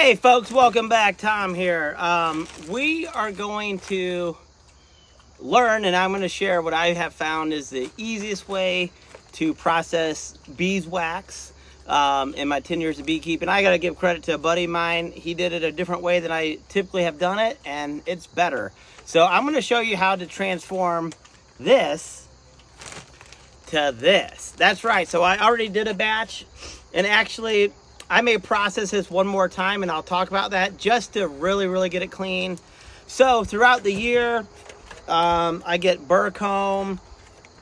Hey folks, welcome back. Tom here. We are going to learn, and I'm going to share what I have found is the easiest way to process beeswax in my 10 years of beekeeping. I got to give credit to a buddy of mine. He did it a different way than I typically have done it, and it's better. So I'm going to show you how to transform this to this. That's right. So I already did a batch, and actually I may process this one more time, and I'll talk about that just to really get it clean. So throughout the year, I get burr comb,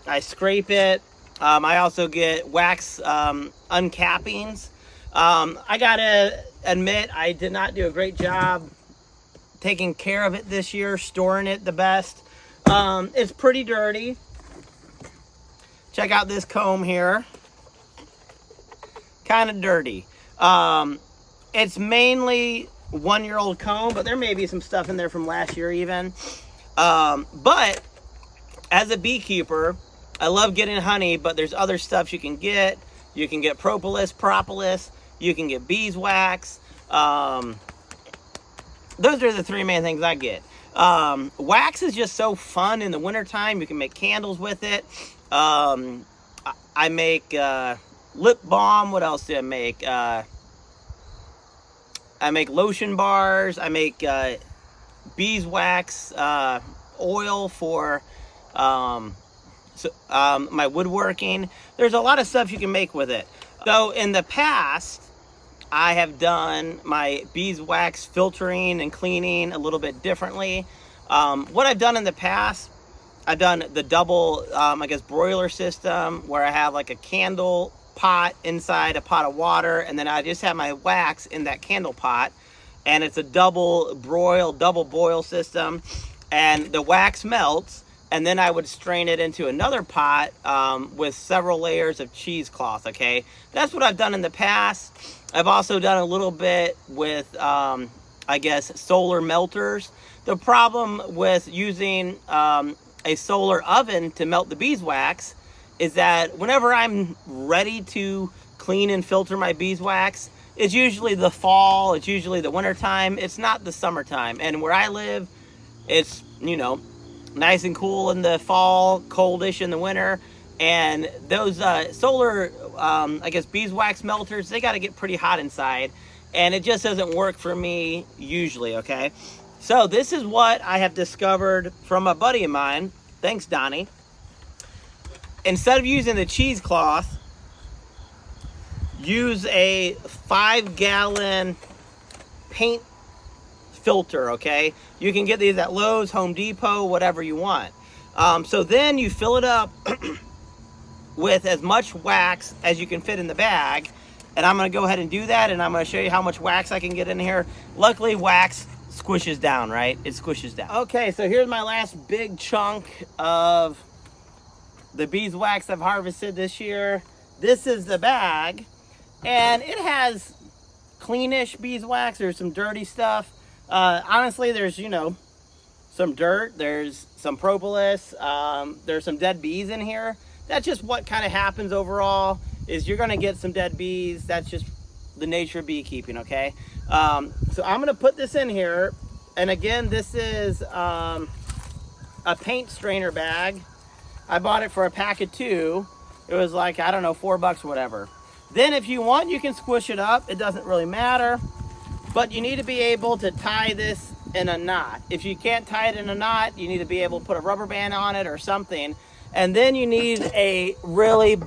I scrape it. I also get wax uncappings. I gotta admit, I did not do a great job taking care of it this year, storing it the best. It's pretty dirty. Check out this comb here. Kind of dirty. It's mainly 1-year-old comb, but there may be some stuff in there from last year even. But as a beekeeper, I love getting honey, but there's other stuff you can get. You can get propolis, you can get beeswax. Those are the three main things I get. Wax is just so fun in the wintertime. You can make candles with it. I make lip balm. What else do I make? I make lotion bars. I make beeswax oil for my woodworking. There's a lot of stuff you can make with it. So in the past, I have done my beeswax filtering and cleaning a little bit differently. What I've done in the past, I've done the double, broiler system, where I have like a candle pot inside a pot of water, and then I just have my wax in that candle pot, and it's a double boil system, and the wax melts, and then I would strain it into another pot with several layers of cheesecloth. Okay, that's what I've done in the past. I've also done a little bit with solar melters. The problem with using a solar oven to melt the beeswax is that whenever I'm ready to clean and filter my beeswax, it's usually the fall, it's usually the winter time, it's not the summertime. And where I live, it's, nice and cool in the fall, coldish in the winter. And those solar, beeswax melters, they got to get pretty hot inside. And it just doesn't work for me usually, okay? So this is what I have discovered from a buddy of mine. Thanks, Donnie. Instead of using the cheesecloth, use a 5-gallon paint filter, okay? You can get these at Lowe's, Home Depot, whatever you want. So then you fill it up with as much wax as you can fit in the bag. And I'm going to go ahead and do that, and I'm going to show you how much wax I can get in here. Luckily, wax squishes down, right? It squishes down. Okay, so here's my last big chunk of the beeswax I've harvested this year. This is the bag, and it has cleanish beeswax. There's some dirty stuff. Honestly, there's, some dirt. There's some propolis. There's some dead bees in here. That's just what kind of happens overall, is you're going to get some dead bees. That's just the nature of beekeeping, okay? So I'm going to put this in here. And again, this is a paint strainer bag. I bought it for a pack of 2. It was like, I don't know, $4 or whatever. Then if you want, you can squish it up. It doesn't really matter. But you need to be able to tie this in a knot. If you can't tie it in a knot, you need to be able to put a rubber band on it or something. And then you need a really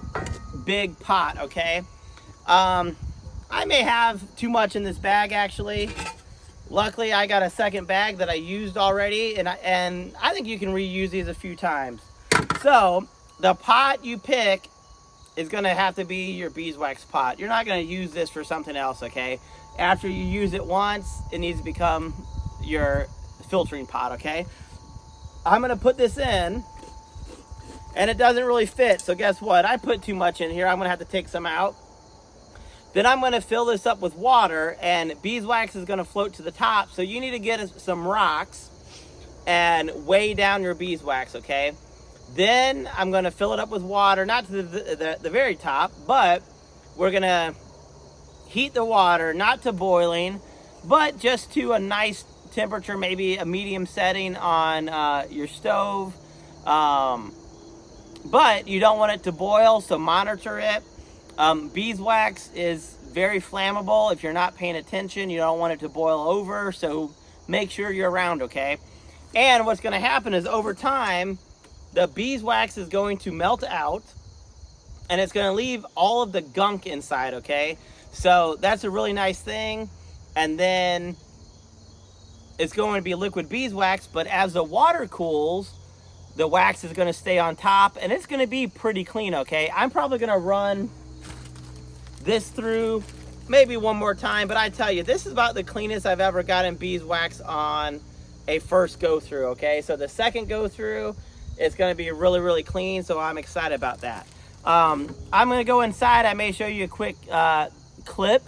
big pot, okay? I may have too much in this bag, actually. Luckily, I got a second bag that I used already, and I think you can reuse these a few times. So the pot you pick is going to have to be your beeswax pot. You're not going to use this for something else, okay? After you use it once, it needs to become your filtering pot, okay? I'm going to put this in, and it doesn't really fit. So guess what? I put too much in here. I'm going to have to take some out. Then I'm going to fill this up with water, and beeswax is going to float to the top. So you need to get some rocks and weigh down your beeswax, okay? Then I'm going to fill it up with water, not to the very top, but we're going to heat the water, not to boiling, but just to a nice temperature, maybe a medium setting on your stove. But you don't want it to boil, so monitor it. Beeswax is very flammable. If you're not paying attention, you don't want it to boil over, so make sure you're around, okay? And what's going to happen is over time, the beeswax is going to melt out, and it's going to leave all of the gunk inside, okay? So that's a really nice thing. And then it's going to be liquid beeswax, but as the water cools, the wax is going to stay on top, and it's going to be pretty clean, okay? I'm probably going to run this through maybe one more time, but I tell you, this is about the cleanest I've ever gotten beeswax on a first go through, okay? So the second go through, it's going to be really, really clean, so I'm excited about that. I'm going to go inside. I may show you a quick clip,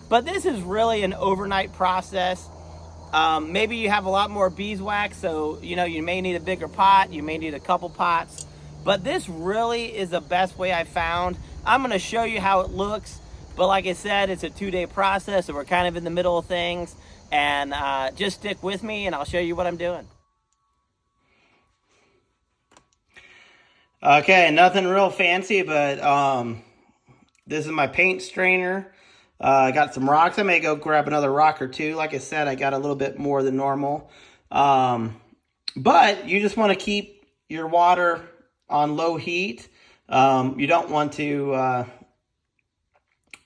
but this is really an overnight process. Maybe you have a lot more beeswax, so you may need a bigger pot, you may need a couple pots, but this really is the best way I found. I'm going to show you how it looks, but like I said, it's a 2-day process, so we're kind of in the middle of things, and just stick with me and I'll show you what I'm doing. Okay, nothing real fancy, but this is my paint strainer. I got some rocks. I may go grab another rock or two. Like I said, I got a little bit more than normal. But you just want to keep your water on low heat. You don't want to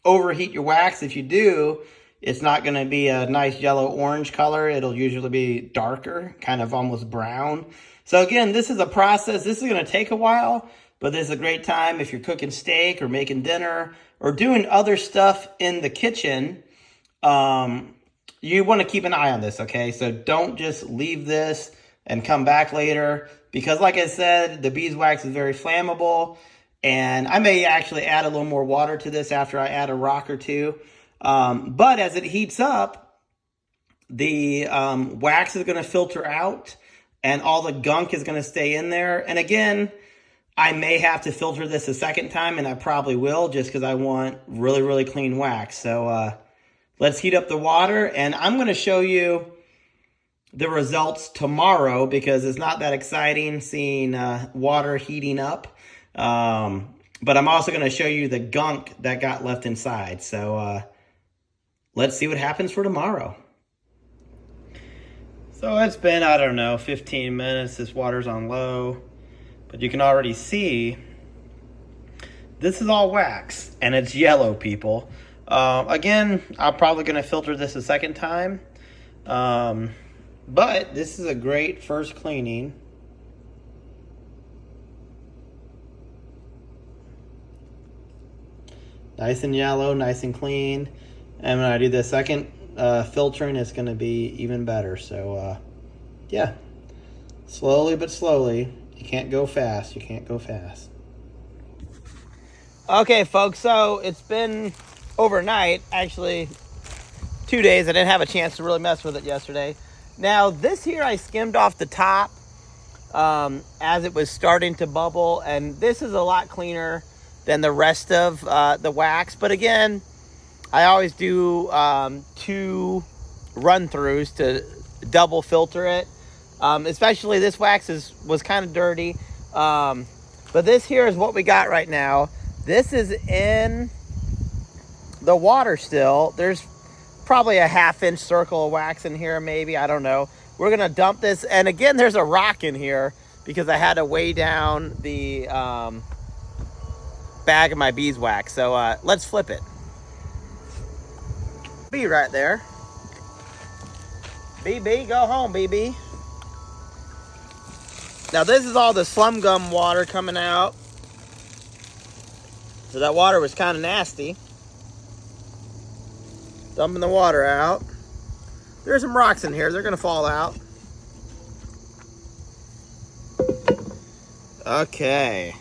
overheat your wax. If you do, it's not going to be a nice yellow-orange color. It'll usually be darker, kind of almost brown. So again, this is a process. This is going to take a while, but this is a great time if you're cooking steak or making dinner or doing other stuff in the kitchen. You want to keep an eye on this, okay? So don't just leave this and come back later, because like I said, the beeswax is very flammable, and I may actually add a little more water to this after I add a rock or two. But as it heats up, the wax is going to filter out, and all the gunk is going to stay in there. And again, I may have to filter this a second time, and I probably will, just because I want really, really clean wax. So let's heat up the water, and I'm going to show you the results tomorrow, because it's not that exciting seeing water heating up. But I'm also going to show you the gunk that got left inside. So let's see what happens for tomorrow. So it's been, I don't know, 15 minutes. This water's on low. But you can already see this is all wax, and it's yellow, people. Again, I'm probably going to filter this a second time. But this is a great first cleaning. Nice and yellow, nice and clean. And when I do the second filtering, it's going to be even better. So, yeah, slowly but slowly. You can't go fast. You can't go fast. Okay, folks, so it's been overnight, actually 2 days. I didn't have a chance to really mess with it yesterday. Now, this here I skimmed off the top as it was starting to bubble, and this is a lot cleaner than the rest of the wax. But again, I always do 2 run-throughs to double filter it. Especially this wax was kind of dirty. But this here is what we got right now. This is in the water still. There's probably a 1/2-inch circle of wax in here, maybe. I don't know. We're going to dump this. And again, there's a rock in here because I had to weigh down the bag of my beeswax. So let's flip it. Bee right there. BB, go home, BB. Now this is all the slum gum water coming out. So that water was kind of nasty. Dumping the water out. There's some rocks in here. They're going to fall out. Okay.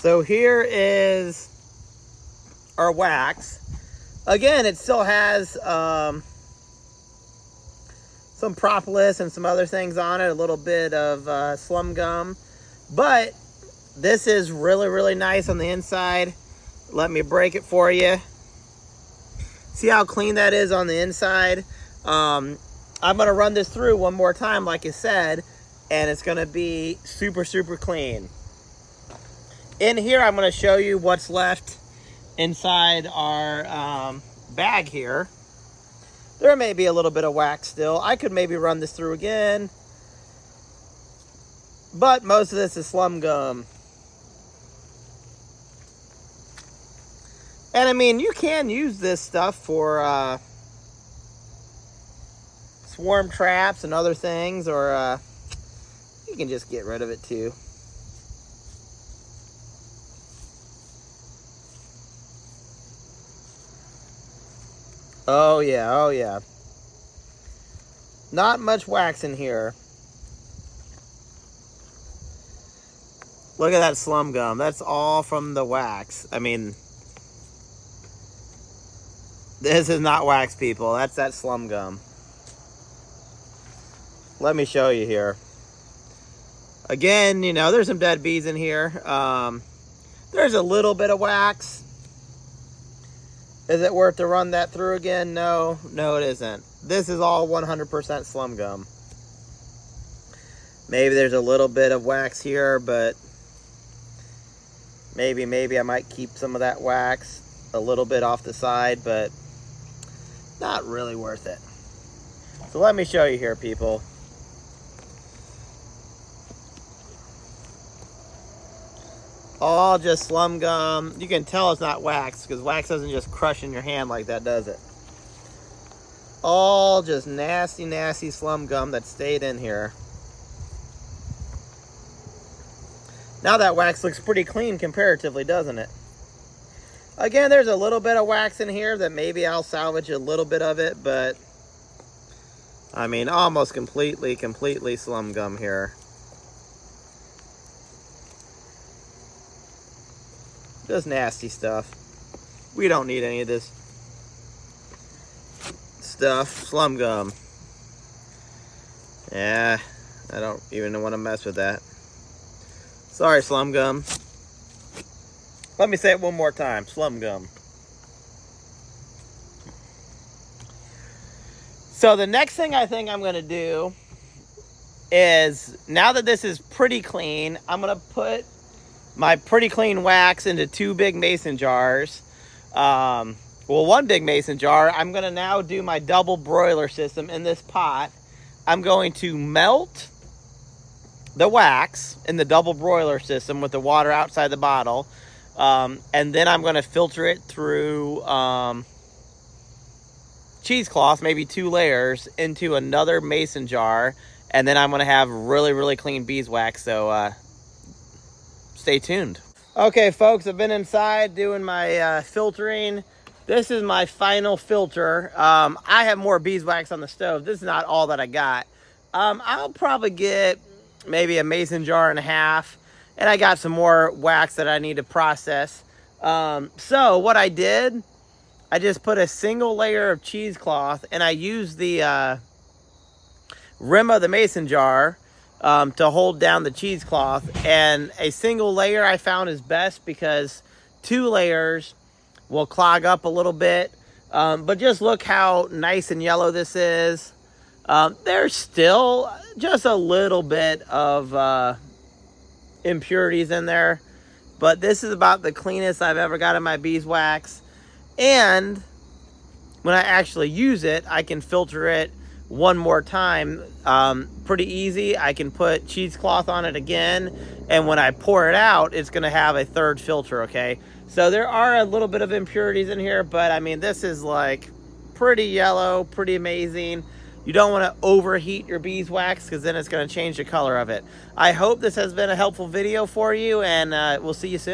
So here is our wax. Again, it still has some propolis and some other things on it, a little bit of slum gum. But this is really, really nice on the inside. Let me break it for you. See how clean that is on the inside? I'm gonna run this through one more time, like I said, and it's gonna be super, super clean. In here, I'm gonna show you what's left inside our bag here. There may be a little bit of wax still. I could maybe run this through again, but most of this is slum gum. And I mean, you can use this stuff for swarm traps and other things, or you can just get rid of it too. Oh yeah, oh yeah. Not much wax in here. Look at that slum gum. That's all from the wax. I mean, this is not wax, people. That's that slum gum. Let me show you here. Again, you know, there's some dead bees in here. There's a little bit of wax. Is it worth to run that through again? No, no it isn't. This is all 100% slum gum. Maybe there's a little bit of wax here, but maybe I might keep some of that wax a little bit off the side, but not really worth it. So let me show you here, people. All just slum gum. You can tell it's not wax because wax doesn't just crush in your hand like that, does it? All just nasty, nasty slum gum that stayed in here. Now that wax looks pretty clean comparatively, doesn't it? Again, there's a little bit of wax in here that maybe I'll salvage a little bit of it, but I mean, almost completely slum gum here. Just nasty stuff. We don't need any of this stuff. Slum gum. Yeah, I don't even want to mess with that. Sorry, slum gum. Let me say it one more time. Slum gum. So the next thing I think I'm going to do is, now that this is pretty clean, I'm going to put my pretty clean wax into 2 big mason jars. Well, 1 big mason jar. I'm going to now do my double broiler system in this pot. I'm going to melt the wax in the double broiler system with the water outside the bottle. And then I'm going to filter it through cheesecloth, maybe 2 layers, into another mason jar. And then I'm going to have really, really clean beeswax. So stay tuned. Okay, folks, I've been inside doing my filtering. This is my final filter. I have more beeswax on the stove. This is not all that I got. I'll probably get maybe a mason jar and a half. And I got some more wax that I need to process. So what I did, I just put a single layer of cheesecloth, and I used the rim of the mason jar to hold down the cheesecloth. And a single layer I found is best because 2 layers will clog up a little bit. But just look how nice and yellow this is. There's still just a little bit of impurities in there, but this is about the cleanest I've ever got in my beeswax. And when I actually use it, I can filter it one more time pretty easy. I can put cheesecloth on it again, and when I pour it out, it's going to have a 3rd filter. Okay, so there are a little bit of impurities in here, but I mean, this is like pretty yellow, pretty amazing. You don't want to overheat your beeswax because then it's going to change the color of it. I hope this has been a helpful video for you, and we'll see you soon.